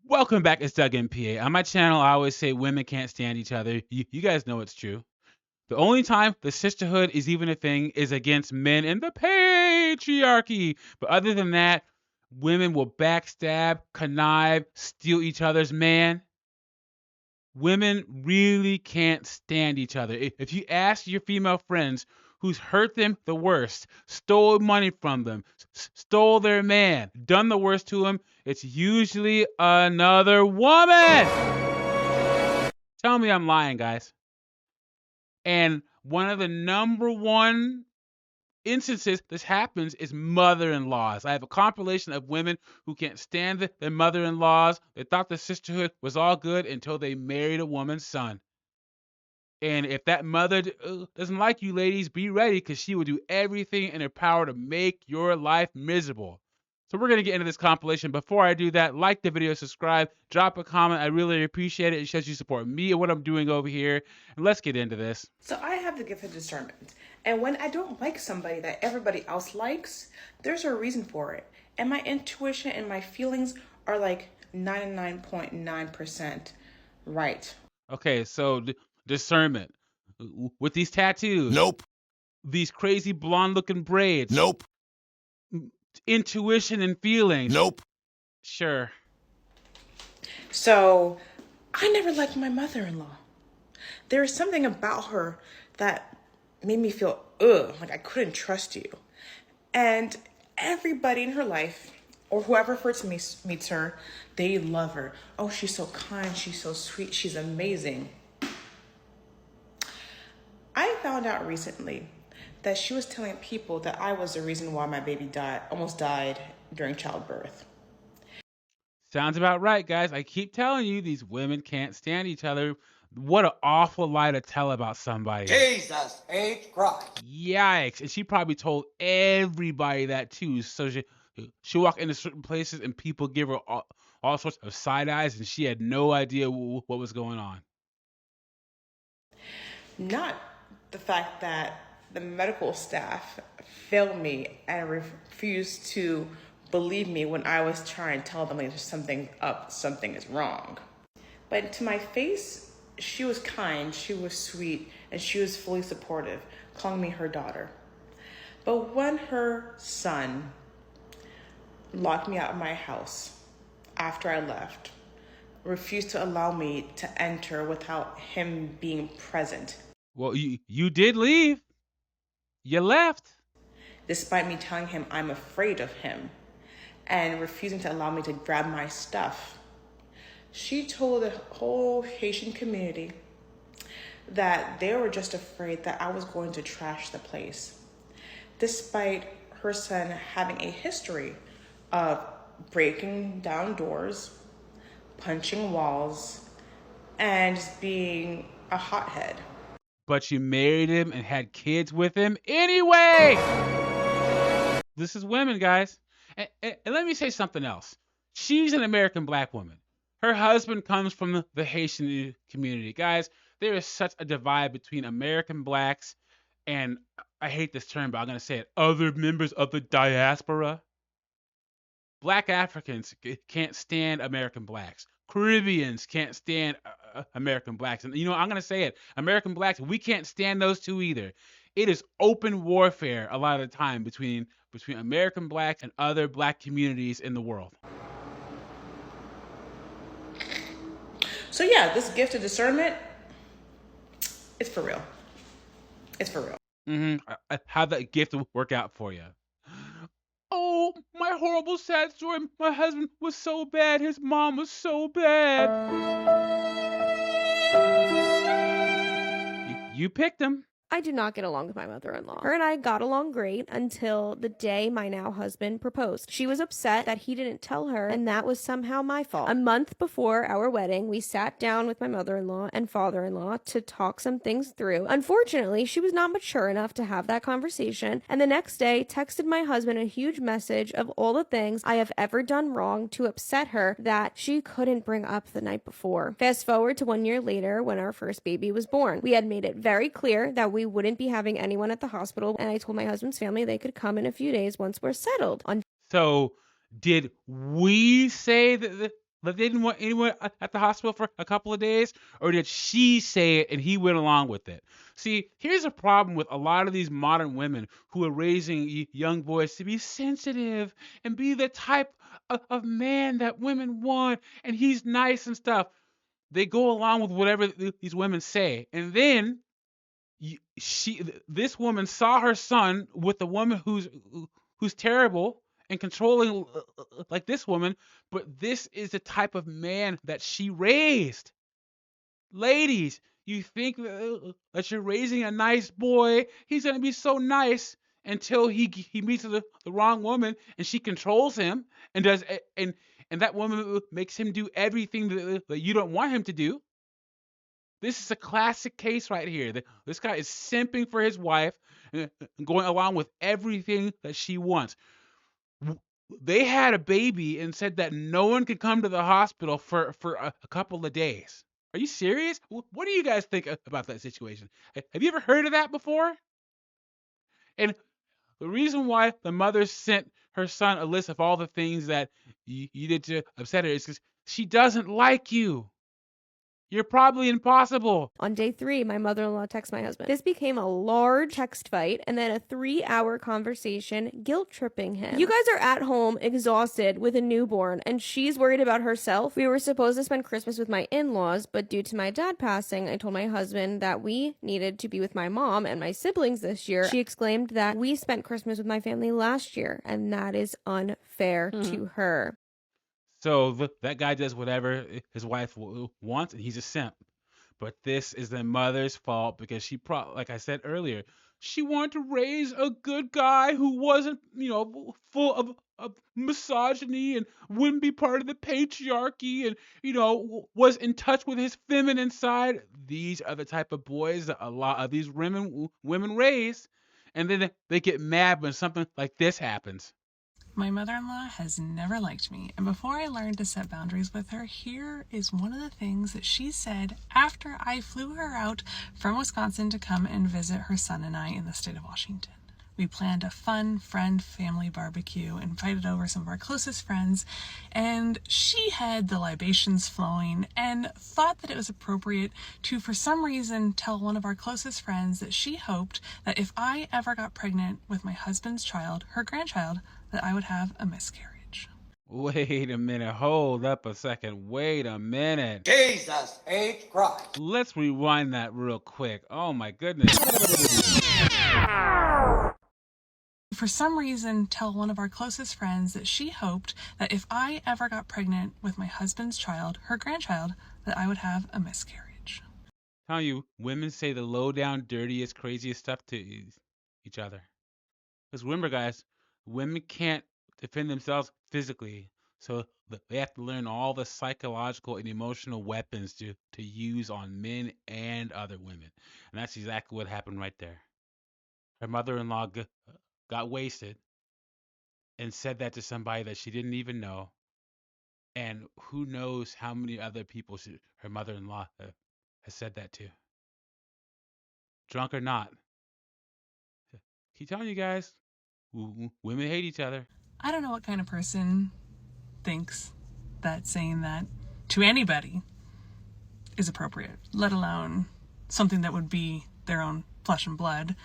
Welcome back, it's Doug MPA. On my channel, I always say women can't stand each other. You guys know it's true. The only time the sisterhood is even a thing is against men in the patriarchy. But other than that, women will backstab, connive, steal each other's man. Women really can't stand each other. If you ask your female friends who's hurt them the worst, stole money from them, stole their man, done the worst to them, it's usually another woman. Tell me I'm lying, guys. And one of the number one instances this happens is mother-in-laws. I have a compilation of women who can't stand their mother-in-laws. They thought the sisterhood was all good until they married a woman's son. And if that mother doesn't like you, ladies, be ready, because she will do everything in her power to make your life miserable. So we're going to get into this compilation. Before I do that, like the video, subscribe, drop a comment. I really appreciate it. It shows you support me and what I'm doing over here. And let's get into this. So I have the gift of discernment. And when I don't like somebody that everybody else likes, there's a reason for it. And my intuition and my feelings are like 99.9% right. Okay, so discernment. With these tattoos. Nope. These crazy blonde-looking braids. Nope. Intuition and feelings. Nope. Sure. So I never liked my mother-in-law. There is something about her that made me feel, like I couldn't trust you. And everybody in her life, or whoever first meets her, they love her. Oh, she's so kind, she's so sweet, she's amazing. I found out recently that she was telling people that I was the reason why my baby almost died during childbirth. Sounds about right, guys. I keep telling you, these women can't stand each other. What an awful lie to tell about somebody. Jesus H. Christ. Yikes. And she probably told everybody that too. So she walked into certain places and people give her all sorts of side eyes, and she had no idea what was going on. Not the fact that the medical staff failed me and refused to believe me when I was trying to tell them like, there's something up, something is wrong. But to my face, she was kind, she was sweet, and she was fully supportive, calling me her daughter. But when her son locked me out of my house after I left, refused to allow me to enter without him being present. Well, you did leave. You left. Despite me telling him I'm afraid of him and refusing to allow me to grab my stuff. She told the whole Haitian community that they were just afraid that I was going to trash the place, despite her son having a history of breaking down doors, punching walls, and just being a hothead. But you married him and had kids with him anyway. This is women, guys. And let me say something else. She's an American black woman. Her husband comes from the Haitian community. Guys, there is such a divide between American blacks and, I hate this term, but I'm going to say it, other members of the diaspora. Black Africans can't stand American blacks. Caribbeans can't stand American blacks. And I'm going to say it. American blacks, we can't stand those two either. It is open warfare a lot of the time between American blacks and other black communities in the world. So yeah, this gift of discernment, it's for real. It's for real. How'd that gift work out for you? Oh, my horrible sad story. My husband was so bad. His mom was so bad. You picked him. I do not get along with my mother-in-law. Her and I got along great until the day my now husband proposed. She was upset that he didn't tell her, and that was somehow my fault. A month before our wedding, we sat down with my mother-in-law and father-in-law to talk some things through. Unfortunately, she was not mature enough to have that conversation, and the next day texted my husband a huge message of all the things I have ever done wrong to upset her that she couldn't bring up the night before. Fast forward to 1 year later when our first baby was born. We had made it very clear that we wouldn't be having anyone at the hospital, and I told my husband's family they could come in a few days once we're settled. So did we say that that they didn't want anyone at the hospital for a couple of days? Or did she say it and he went along with it? See, here's a problem with a lot of these modern women who are raising young boys to be sensitive and be the type of man that women want, and he's nice and stuff. They go along with whatever these women say. And then this woman saw her son with a woman who's terrible and controlling like this woman, but this is the type of man that she raised. Ladies, you think that you're raising a nice boy, he's going to be so nice until he meets the wrong woman and she controls him and does and that woman makes him do everything that you don't want him to do. This is a classic case right here. This guy is simping for his wife and going along with everything that she wants. They had a baby and said that no one could come to the hospital for a couple of days. Are you serious? What do you guys think about that situation? Have you ever heard of that before? And the reason why the mother sent her son a list of all the things that you did to upset her is because she doesn't like you. You're probably impossible. On day 3, my mother-in-law texts my husband. This became a large text fight and then a 3-hour conversation guilt-tripping him. You guys are at home exhausted with a newborn and she's worried about herself. We were supposed to spend Christmas with my in-laws, but due to my dad passing, I told my husband that we needed to be with my mom and my siblings this year. She exclaimed that we spent Christmas with my family last year and that is unfair to her. So that guy does whatever his wife wants, and he's a simp. But this is the mother's fault because she, like I said earlier, she wanted to raise a good guy who wasn't, full of misogyny and wouldn't be part of the patriarchy and, was in touch with his feminine side. These are the type of boys that a lot of these women raise, and then they get mad when something like this happens. My mother-in-law has never liked me, and before I learned to set boundaries with her, here is one of the things that she said after I flew her out from Wisconsin to come and visit her son and I in the state of Washington. We planned a fun friend-family barbecue, invited over some of our closest friends, and she had the libations flowing and thought that it was appropriate to, for some reason, tell one of our closest friends that she hoped that if I ever got pregnant with my husband's child, her grandchild, that I would have a miscarriage. Wait a minute. Hold up a second. Wait a minute. Jesus H. Christ. Let's rewind that real quick. Oh my goodness. For some reason, tell one of our closest friends that she hoped that if I ever got pregnant with my husband's child, her grandchild, that I would have a miscarriage. Tell you, women say the low down, dirtiest, craziest stuff to each other. Because remember, guys, women can't defend themselves physically, so they have to learn all the psychological and emotional weapons to use on men and other women. And that's exactly what happened right there. Her mother-in-law got wasted and said that to somebody that she didn't even know. And who knows how many other people her mother-in-law has said that to. Drunk or not. Keep telling you guys, women hate each other. I don't know what kind of person thinks that saying that to anybody is appropriate, let alone something that would be their own flesh and blood,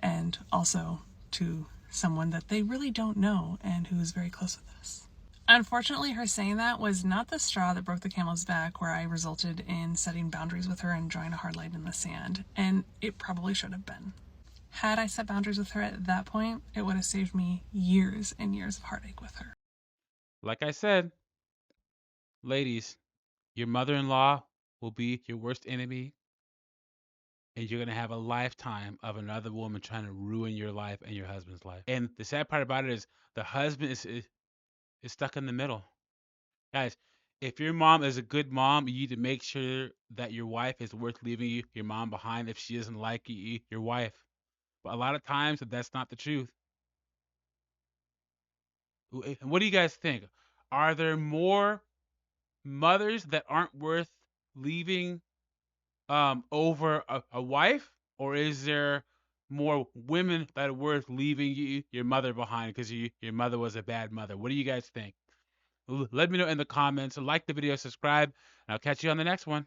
and also to someone that they really don't know and who is very close with us. Unfortunately, her saying that was not the straw that broke the camel's back, where I resulted in setting boundaries with her and drawing a hard line in the sand, and it probably should have been. Had I set boundaries with her at that point, it would have saved me years and years of heartache with her. Like I said, ladies, your mother-in-law will be your worst enemy, and you're going to have a lifetime of another woman trying to ruin your life and your husband's life. And the sad part about it is the husband is stuck in the middle. Guys, if your mom is a good mom, you need to make sure that your wife is worth leaving your mom behind if she doesn't like your wife. But a lot of times, that's not the truth. What do you guys think? Are there more mothers that aren't worth leaving over a wife, or is there more women that are worth leaving your mother behind because your mother was a bad mother? What do you guys think? Let me know in the comments. Like the video, subscribe, and I'll catch you on the next one.